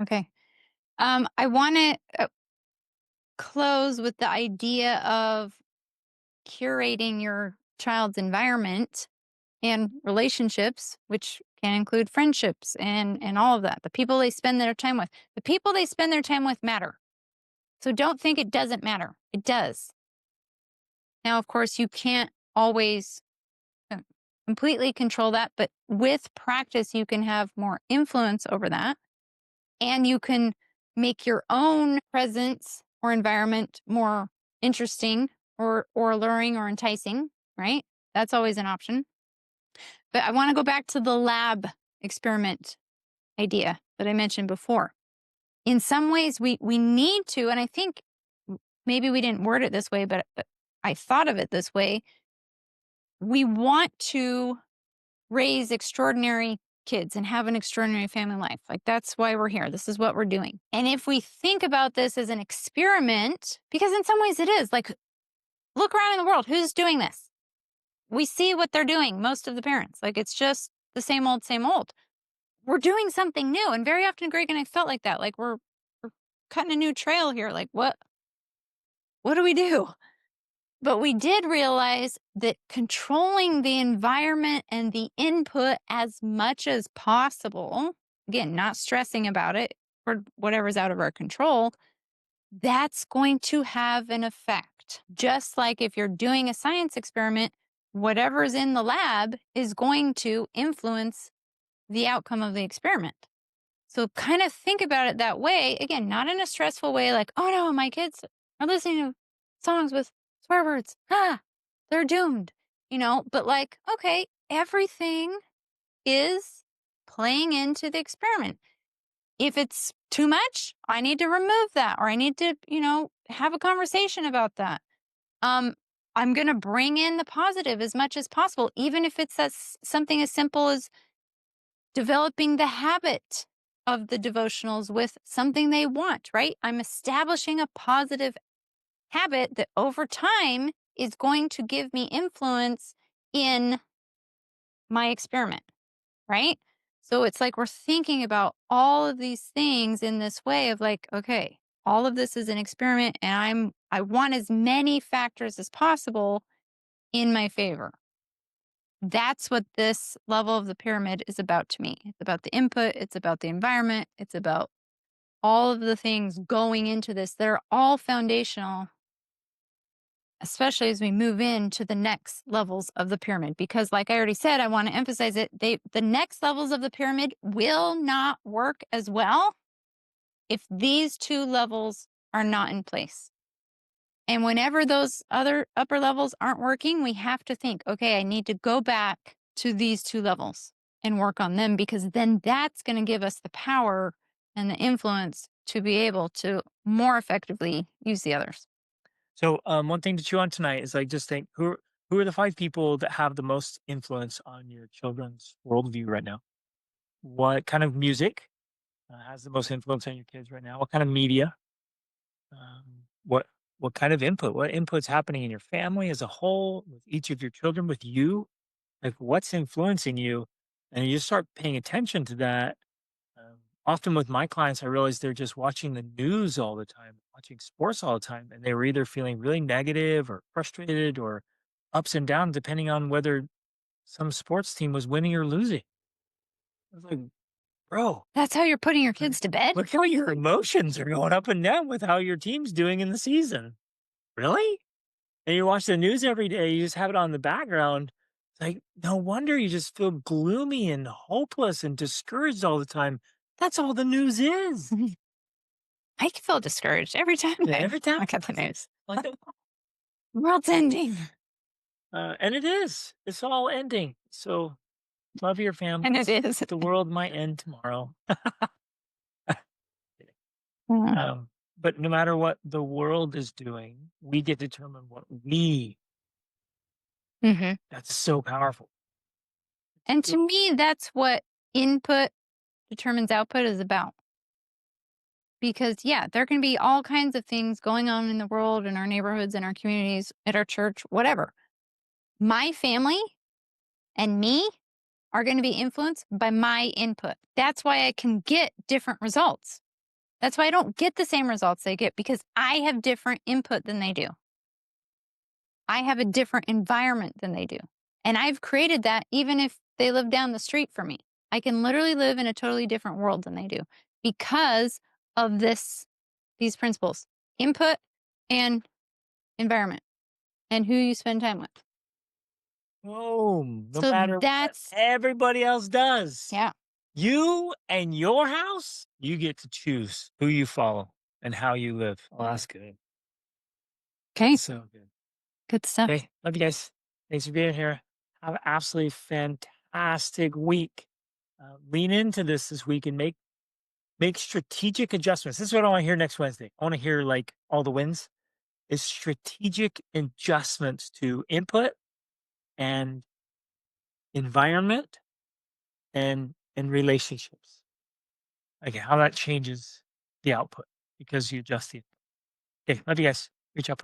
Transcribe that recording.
Okay. I want to close with the idea of curating your child's environment and relationships, which can include friendships and all of that. The people they spend their time with. The people they spend their time with matter. So don't think it doesn't matter. It does. Now, of course, you can't always uh, completely control that, but with practice, you can have more influence over that. And you can make your own presence or environment more interesting or alluring or enticing, right? That's always an option. But I want to go back to the lab experiment idea that I mentioned before. In some ways, we need to, and I think maybe we didn't word it this way, but I thought of it this way. We want to raise extraordinary kids and have an extraordinary family life. Like that's why we're here. This is what we're doing. And if we think about this as an experiment, because in some ways it is, like look around in the world, who's doing this? We see what they're doing, most of the parents. Like it's just the same old, same old. We're doing something new. And very often Greg and I felt like that. Like we're cutting a new trail here. Like what do we do? But we did realize that controlling the environment and the input as much as possible, again, not stressing about it or whatever's out of our control, that's going to have an effect. Just like if you're doing a science experiment, whatever's in the lab is going to influence the outcome of the experiment. So kind of think about it that way. Again, not in a stressful way like, oh no, my kids are listening to songs with swear words. Ah, they're doomed. But like, okay, everything is playing into the experiment. If it's too much, I need to remove that or I need to, have a conversation about that. Um, I'm going to bring in the positive as much as possible, even if it's something as simple as developing the habit of the devotionals with something they want, right? I'm establishing a positive habit that over time is going to give me influence in my experiment, right? So it's like we're thinking about all of these things in this way of like, okay, all of this is an experiment and I want as many factors as possible in my favor. That's what this level of the pyramid is about to me. It's about the input, it's about the environment, it's about all of the things going into this. They're all foundational, especially as we move into the next levels of the pyramid. Because, like I already said, I want to emphasize it. The next levels of the pyramid will not work as well if these two levels are not in place. And whenever those other upper levels aren't working, we have to think, okay, I need to go back to these two levels and work on them because then that's going to give us the power and the influence to be able to more effectively use the others. So, one thing to chew on tonight is like just think who are the 5 people that have the most influence on your children's worldview right now? What kind of music has the most influence on your kids right now? What kind of media? What kind of input? What input's happening in your family as a whole, with each of your children, with you? Like, what's influencing you? And you start paying attention to that. Often with my clients, I realize they're just watching the news all the time, watching sports all the time, and they were either feeling really negative or frustrated or ups and downs, depending on whether some sports team was winning or losing. I was like, bro, That's how you're putting your like, kids to bed? look how your emotions are going up and down with how your team's doing in the season. Really? And you watch the news every day, you just have it on the background. It's like, no wonder you just feel gloomy and hopeless and discouraged all the time. That's all the news is. I feel discouraged every time Yeah, I every time. look at the news. Like, World's ending. and it is. It's all ending. So love your And it families. is. The world might end tomorrow. Mm. um, but no matter what the world is doing, we get to determine what we. Mhm. That's so powerful. And to True. me, that's what input determines output is about. Because, yeah, there can be all kinds of things going on in the world, in our neighborhoods, in our communities, at our church, whatever. My family and me are going to be influenced by my input. That's why I can get different results. That's why I don't get the same results they get because I have different input than they do. I have a different environment than they do. And I've created that even if they live down the street from me. I can literally live in a totally different world than they do because of these principles. Input and environment and who you spend time with. Boom. No So matter what that's everybody else does, yeah. you and your house, you get to choose who you follow and how you live. Oh, that's good. Okay. That's so good. Good stuff. Okay. Love you guys. Thanks for being here. Have an absolutely fantastic week. Lean into this week and make strategic adjustments. This is what I want to hear next Wednesday. I want to hear like all the wins is strategic adjustments to input and environment and relationships. Okay, how that changes the output because you adjust the. Okay, love you guys. Reach out.